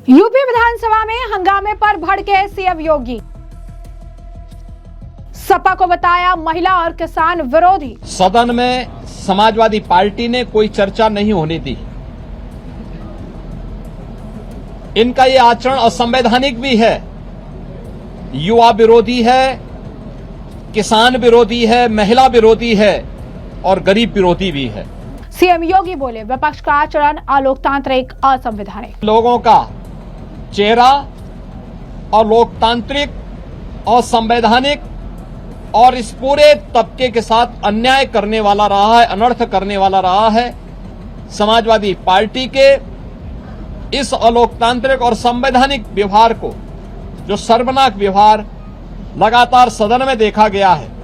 UP विधानसभा में हंगामे पर भड़के सीएम योगी। सपा को बताया महिला और किसान विरोधी। सदन में समाजवादी पार्टी ने कोई चर्चा नहीं होने दी। इनका ये आचरण असंवैधानिक भी है, युवा विरोधी है, किसान विरोधी है, महिला विरोधी है और गरीब विरोधी भी है। सीएम योगी बोले विपक्ष का आचरण अलोकतांत्रिक, असंवैधानिक। लोगों का चेहरा और लोकतांत्रिक और संवैधानिक और इस पूरे तबके के साथ अन्याय करने वाला रहा है, अनर्थ करने वाला रहा है। समाजवादी पार्टी के इस अलोकतांत्रिक और संवैधानिक व्यवहार को, जो शर्मनाक व्यवहार लगातार सदन में देखा गया है,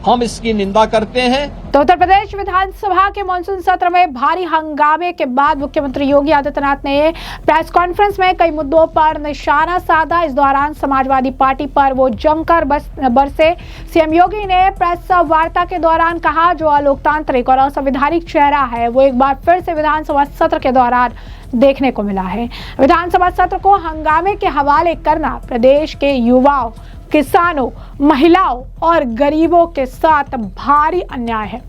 हम इसकी निंदा करते हैं। तो उत्तर प्रदेश विधानसभा के मानसून सत्र में भारी हंगामे के बाद मुख्यमंत्री योगी आदित्यनाथ ने प्रेस कॉन्फ्रेंस में कई मुद्दों पर निशाना साधा। इस दौरान समाजवादी पार्टी पर वो जमकर बरसे। सीएम योगी ने प्रेस वार्ता के दौरान कहा, जो अलोकतांत्रिक और असंवैधानिक चेहरा है वो एक बार फिर से विधानसभा सत्र के दौरान देखने को मिला है। विधानसभा सत्र को हंगामे के हवाले करना प्रदेश के युवाओं, किसानों, महिलाओं और गरीबों के साथ भारी अन्याय है।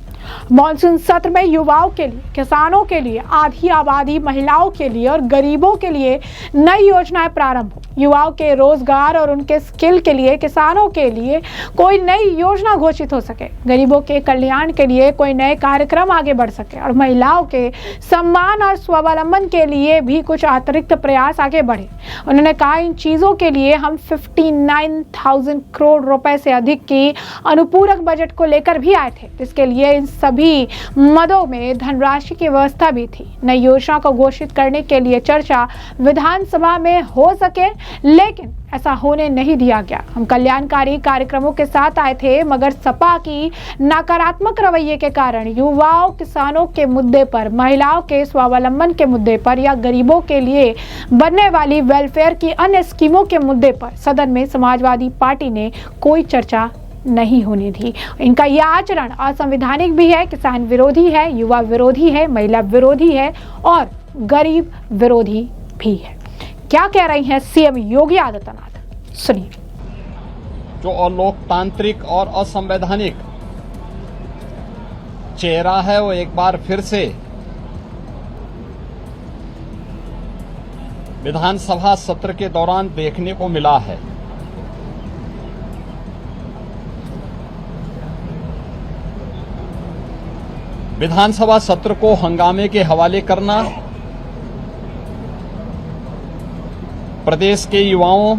मॉनसून सत्र में युवाओं के लिए, किसानों के लिए, आधी आबादी महिलाओं के लिए और गरीबों के लिए नई योजनाएं प्रारंभ हो। युवाओं के रोजगार और उनके स्किल के लिए, किसानों के लिए कोई नई योजना घोषित हो सके, गरीबों के कल्याण के लिए कोई नए कार्यक्रम आगे बढ़ सके और महिलाओं के सम्मान और स्वावलंबन के लिए भी कुछ अतिरिक्त प्रयास आगे बढ़े। उन्होंने कहा, इन चीजों के लिए हम 59,000 करोड़ रुपए से अधिक की अनुपूरक बजट को लेकर भी आए थे, जिसके लिए इन सभी मदों में धनराशि की व्यवस्था भी थी। नई योजना को घोषित करने के लिए चर्चा विधानसभा में हो सके, लेकिन ऐसा होने नहीं दिया गया। हम कल्याणकारी कार्यक्रमों के साथ आए थे, मगर सपा की नकारात्मक रवैये के कारण युवाओं, किसानों के मुद्दे पर, महिलाओं के स्वावलंबन के मुद्दे पर या गरीबों के लिए बनने वाली वेलफेयर की अन्य स्कीमों के मुद्दे पर सदन में समाजवादी पार्टी ने कोई चर्चा नहीं होने दी। इनका यह आचरण असंवैधानिक भी है, किसान विरोधी है, युवा विरोधी है, महिला विरोधी है और गरीब विरोधी भी है। क्या कह रही हैं सीएम योगी आदित्यनाथ, सुनिए। जो अलोकतांत्रिक और असंवैधानिक चेहरा है वो एक बार फिर से विधानसभा सत्र के दौरान देखने को मिला है। विधानसभा सत्र को हंगामे के हवाले करना प्रदेश के युवाओं,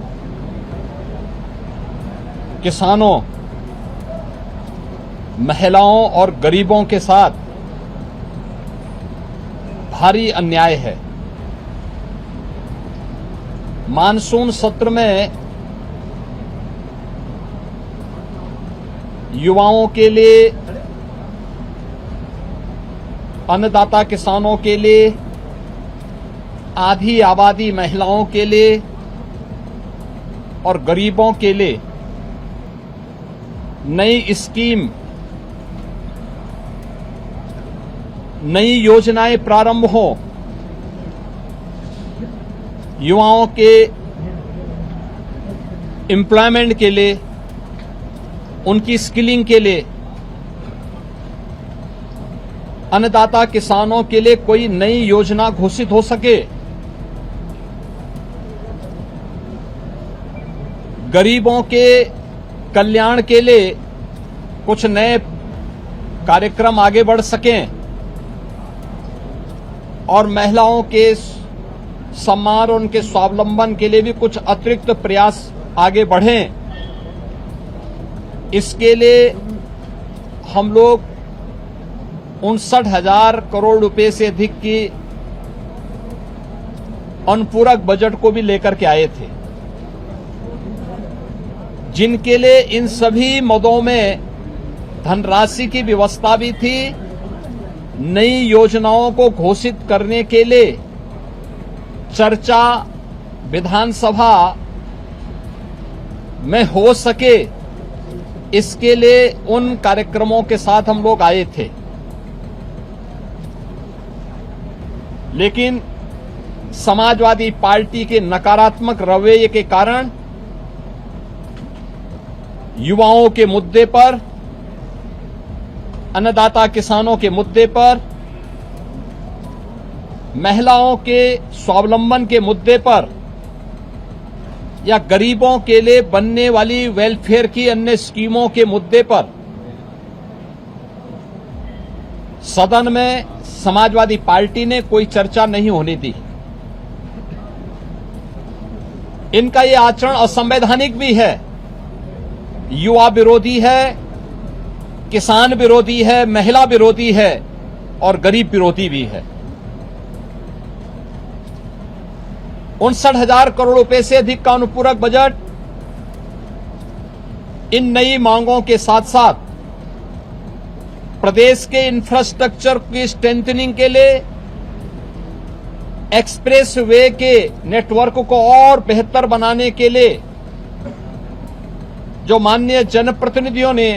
किसानों, महिलाओं और गरीबों के साथ भारी अन्याय है। मानसून सत्र में युवाओं के लिए, अन्नदाता किसानों के लिए, आधी आबादी महिलाओं के लिए और गरीबों के लिए नई स्कीम, नई योजनाएं प्रारंभ हो। युवाओं के एम्प्लॉयमेंट के लिए, उनकी स्किलिंग के लिए, अन्नदाता किसानों के लिए कोई नई योजना घोषित हो सके, गरीबों के कल्याण के लिए कुछ नए कार्यक्रम आगे बढ़ सकें और महिलाओं के सम्मान और उनके स्वावलंबन के लिए भी कुछ अतिरिक्त प्रयास आगे बढ़ें। इसके लिए हम लोग 59,000 करोड़ रुपए से अधिक की अनुपूरक बजट को भी लेकर के आए थे, जिनके लिए इन सभी मदों में धनराशि की व्यवस्था भी थी। नई योजनाओं को घोषित करने के लिए चर्चा विधानसभा में हो सके, इसके लिए उन कार्यक्रमों के साथ हम लोग आए थे। लेकिन समाजवादी पार्टी के नकारात्मक रवैये के कारण युवाओं के मुद्दे पर, अन्नदाता किसानों के मुद्दे पर, महिलाओं के स्वावलंबन के मुद्दे पर या गरीबों के लिए बनने वाली वेलफेयर की अन्य स्कीमों के मुद्दे पर सदन में समाजवादी पार्टी ने कोई चर्चा नहीं होने दी। इनका ये आचरण असंवैधानिक भी है, युवा विरोधी है, किसान विरोधी है, महिला विरोधी है और गरीब विरोधी भी है। 59,000 करोड़ रुपए से अधिक का अनुपूरक बजट इन नई मांगों के साथ साथ प्रदेश के इंफ्रास्ट्रक्चर की स्ट्रेंथनिंग के लिए, एक्सप्रेस वे के नेटवर्क को और बेहतर बनाने के लिए जो माननीय जनप्रतिनिधियों ने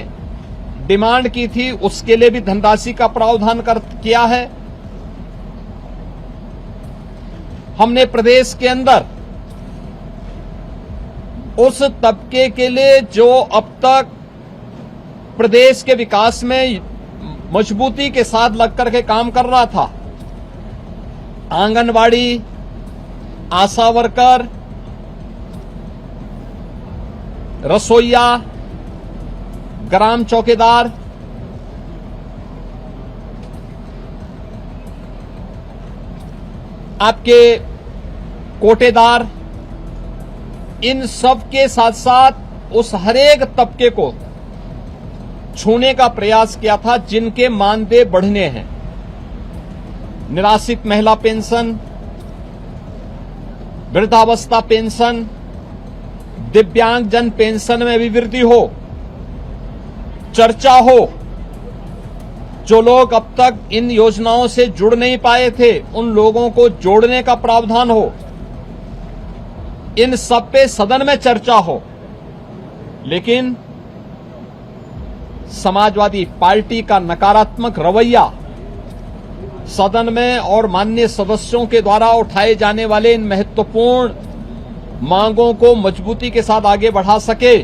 डिमांड की थी, उसके लिए भी धनराशि का प्रावधान किया है। हमने प्रदेश के अंदर उस तबके के लिए जो अब तक प्रदेश के विकास में मजबूती के साथ लगकर के काम कर रहा था, आंगनवाड़ी, आशा वर्कर, रसोइया, ग्राम चौकीदार, आपके कोटेदार, इन सब के साथ साथ उस हरेक तबके को छूने का प्रयास किया था जिनके मानदेय बढ़ने हैं। निराश्रित महिला पेंशन, वृद्धावस्था पेंशन, दिव्यांगजन पेंशन में भी वृद्धि हो, चर्चा हो, जो लोग अब तक इन योजनाओं से जुड़ नहीं पाए थे उन लोगों को जोड़ने का प्रावधान हो, इन सब पे सदन में चर्चा हो। लेकिन समाजवादी पार्टी का नकारात्मक रवैया सदन में और माननीय सदस्यों के द्वारा उठाए जाने वाले इन महत्वपूर्ण मांगों को मजबूती के साथ आगे बढ़ा सके,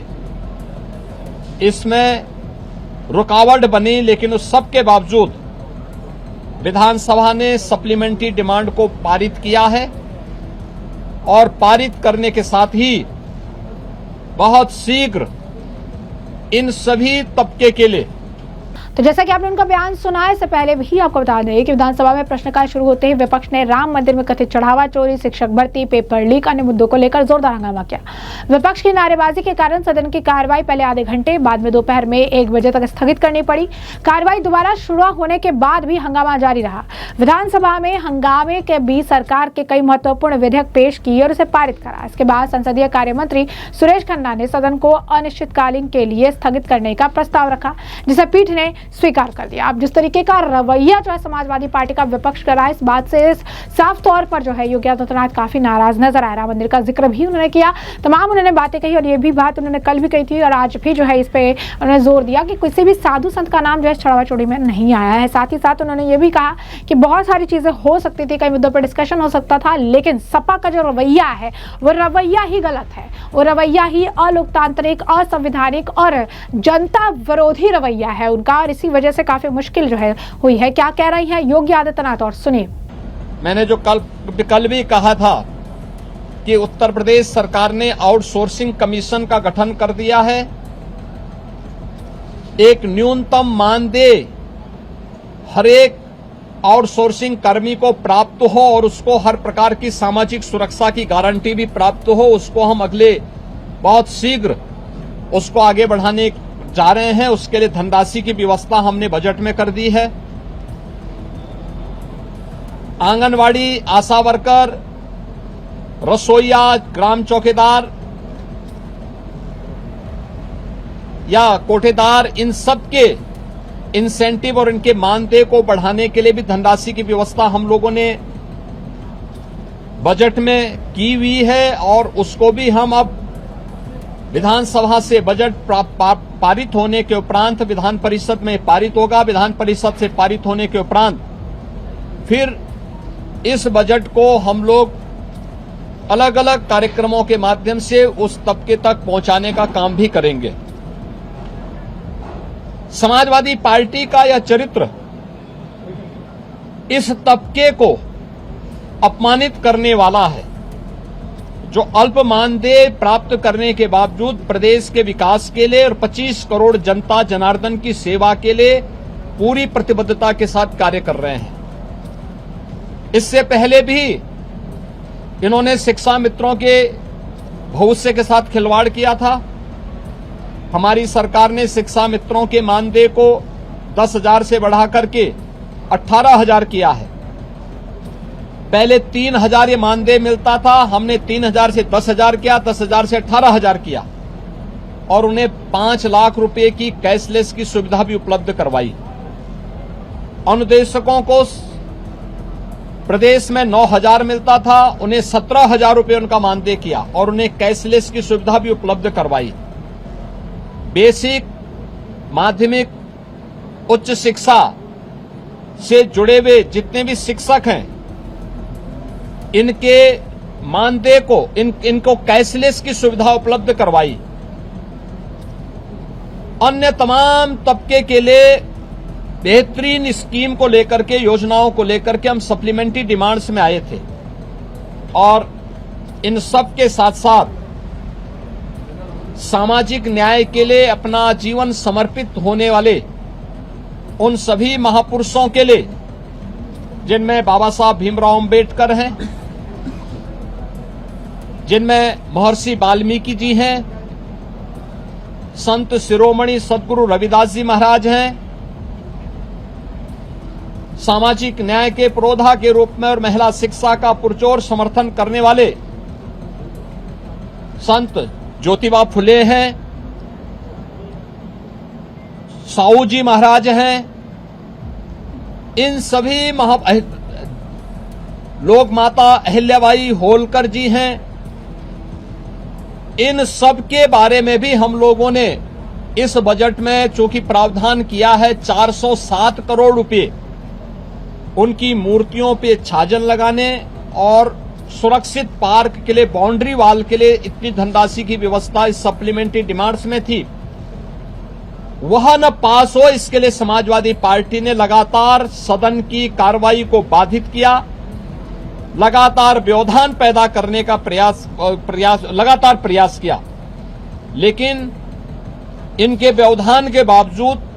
इसमें रुकावट बनी। लेकिन उस सब के बावजूद विधानसभा ने सप्लीमेंट्री डिमांड को पारित किया है और पारित करने के साथ ही बहुत शीघ्र इन सभी तबके के लिए। तो जैसा कि आपने उनका बयान सुना है, इससे पहले भी आपको बता दें कि विधानसभा में प्रश्नकाल शुरू होते ही विपक्ष ने राम मंदिर में कथित चढ़ावा चोरी, शिक्षक भर्ती, पेपर लीक, अन्य मुद्दों को लेकर जोरदार हंगामा किया। विपक्ष की नारेबाजी के कारण सदन की कार्रवाई पहले आधे घंटे, बाद में दोपहर में 1 बजे तक स्थगित करनी पड़ी। कार्रवाई दोबारा शुरू होने के बाद भी हंगामा जारी रहा। विधानसभा में हंगामे के बीच सरकार के कई महत्वपूर्ण विधेयक पेश किए और उसे पारित करा। इसके बाद संसदीय कार्य मंत्री सुरेश खन्ना ने सदन को अनिश्चितकालीन के लिए स्थगित करने का प्रस्ताव रखा, जिसे पीठ ने स्वीकार कर दिया। अब जिस तरीके का रवैया जो है समाजवादी पार्टी का विपक्ष कर रहा है, इस बात से साफ तौर पर जो है योगी आदित्यनाथ काफी नाराज नजर आ रहा है। मंदिर का जिक्र भी उन्होंने किया, तमाम उन्होंने बातें कही और ये भी बात उन्होंने कल भी कही थी और आज भी जो है इस पे उन्होंने जोर दिया कि किसी भी साधु संत का नाम जो है चढ़ावा चोरी में नहीं आया है। साथ ही साथ उन्होंने ये भी कहा कि बहुत सारी चीजें हो सकती थी, कई मुद्दों पर डिस्कशन हो सकता था, लेकिन सपा का जो रवैया है वो रवैया ही गलत है, वो रवैया ही अलोकतांत्रिक, असंवैधानिक और जनता विरोधी रवैया है उनका, और इसी वजह से काफी मुश्किल जो है हुई है। क्या कह रही है योगी आदित्यनाथ, और सुनिए। मैंने जो कल भी कहा था कि उत्तर प्रदेश सरकार ने आउटसोर्सिंग कमीशन का गठन कर दिया है। एक न्यूनतम मानदेय हर एक आउटसोर्सिंग कर्मी को प्राप्त हो और उसको हर प्रकार की सामाजिक सुरक्षा की गारंटी भी प्राप्त हो, उसको हम अगले बहुत शीघ्र उसको आगे बढ़ाने जा रहे हैं। उसके लिए धनराशि की व्यवस्था हमने बजट में कर दी है। आंगनवाड़ी, आशा वर्कर, रसोइया, ग्राम चौकीदार या कोठेदार, इन सब के इंसेंटिव और इनके मानदेय को बढ़ाने के लिए भी धनराशि की व्यवस्था हम लोगों ने बजट में की हुई है और उसको भी हम अब विधानसभा से बजट पारित होने के उपरांत विधान परिषद में पारित होगा। विधान परिषद से पारित होने के उपरांत फिर इस बजट को हम लोग अलग अलग कार्यक्रमों के माध्यम से उस तबके तक पहुंचाने का काम भी करेंगे। समाजवादी पार्टी का यह चरित्र इस तबके को अपमानित करने वाला है, जो अल्प मानदेय प्राप्त करने के बावजूद प्रदेश के विकास के लिए और 25 करोड़ जनता जनार्दन की सेवा के लिए पूरी प्रतिबद्धता के साथ कार्य कर रहे हैं। इससे पहले भी इन्होंने शिक्षा मित्रों के भविष्य के साथ खिलवाड़ किया था। हमारी सरकार ने शिक्षा मित्रों के मानदेय को 10,000 से बढ़ा करके 18,000 किया है। पहले 3,000 ये मानदेय मिलता था, हमने 3,000 से 10,000 किया, 10,000 से 18,000 किया और उन्हें 5 लाख रुपए की कैशलेस की सुविधा भी उपलब्ध करवाई। अनुदेशकों को प्रदेश में 9,000 मिलता था, उन्हें 17,000 रुपए उनका मानदेय किया और उन्हें कैशलेस की सुविधा भी उपलब्ध करवाई। बेसिक, माध्यमिक, उच्च शिक्षा से जुड़े हुए जितने भी शिक्षक हैं, इनके मानदेय को इनको कैशलेस की सुविधा उपलब्ध करवाई। अन्य तमाम तबके के लिए बेहतरीन स्कीम को लेकर के, योजनाओं को लेकर के हम सप्लीमेंट्री डिमांड्स में आए थे और इन सब के साथ साथ सामाजिक न्याय के लिए अपना जीवन समर्पित होने वाले उन सभी महापुरुषों के लिए, जिनमें बाबा साहब भीमराव अंबेडकर हैं, जिनमें महर्षि वाल्मीकि जी हैं, संत शिरोमणि सदगुरु रविदास जी महाराज हैं, सामाजिक न्याय के पुरोधा के रूप में और महिला शिक्षा का पुरजोर समर्थन करने वाले संत ज्योतिबा फुले हैं, साहू जी महाराज हैं। इन सभी लोक माता अहिल्याबाई होलकर जी हैं। इन सब के बारे में भी हम लोगों ने इस बजट में चूंकि प्रावधान किया है 407 करोड़ रुपए उनकी मूर्तियों पे छाजन लगाने और सुरक्षित पार्क के लिए, बाउंड्री वाल के लिए इतनी धनराशि की व्यवस्था इस सप्लीमेंट्री डिमांड्स में थी, वह न पास हो, इसके लिए समाजवादी पार्टी ने लगातार सदन की कार्रवाई को बाधित किया, लगातार व्यवधान पैदा करने का लगातार प्रयास किया। लेकिन इनके व्यवधान के बावजूद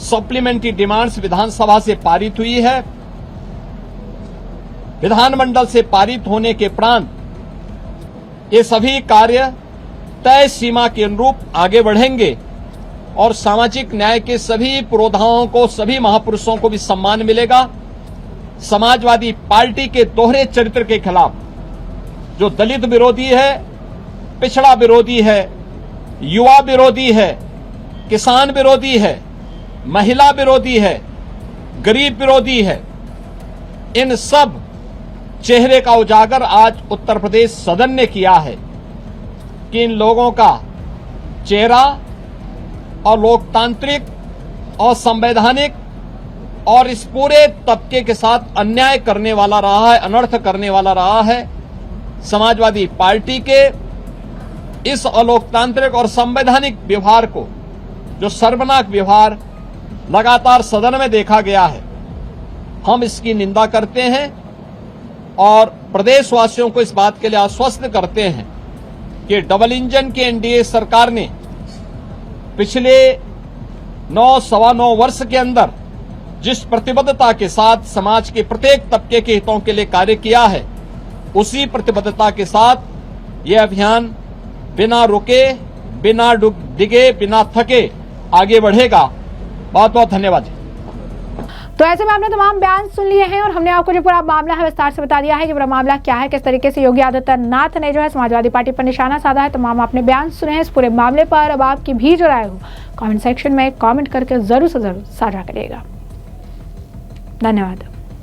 सप्लीमेंट्री डिमांड्स विधानसभा से पारित हुई है। विधानमंडल से पारित होने के उपरांत ये सभी कार्य तय सीमा के अनुरूप आगे बढ़ेंगे और सामाजिक न्याय के सभी पुरोधाओं को, सभी महापुरुषों को भी सम्मान मिलेगा। समाजवादी पार्टी के दोहरे चरित्र के खिलाफ, जो दलित विरोधी है, पिछड़ा विरोधी है, युवा विरोधी है, किसान विरोधी है, महिला विरोधी है, गरीब विरोधी है, इन सब चेहरे का उजागर आज उत्तर प्रदेश सदन ने किया है कि इन लोगों का चेहरा और लोकतांत्रिक और संवैधानिक और इस पूरे तबके के साथ अन्याय करने वाला रहा है, अनर्थ करने वाला रहा है। समाजवादी पार्टी के इस अलोकतांत्रिक और संवैधानिक व्यवहार को, जो शर्मनाक व्यवहार लगातार सदन में देखा गया है, हम इसकी निंदा करते हैं और प्रदेशवासियों को इस बात के लिए आश्वस्त करते हैं कि डबल इंजन की एनडीए सरकार ने पिछले 9-9.25 वर्ष के अंदर जिस प्रतिबद्धता के साथ समाज के प्रत्येक तबके के हितों के लिए कार्य किया है, उसी प्रतिबद्धता के साथ यह अभियान बिना रुके, बिना डिगे, बिना थके आगे बढ़ेगा। बहुत बहुत धन्यवाद। तो ऐसे में आपने तमाम बयान सुन लिए हैं और हमने आपको जो पूरा मामला है विस्तार से बता दिया है कि पूरा मामला क्या है, किस तरीके से योगी आदित्यनाथ ने जो है समाजवादी पार्टी पर निशाना साधा है। तमाम आपने बयान सुने हैं इस पूरे मामले पर। अब आपकी भी जो राय हो कमेंट सेक्शन में कमेंट करके जरूर से जरूर साझा करिएगा। धन्यवाद।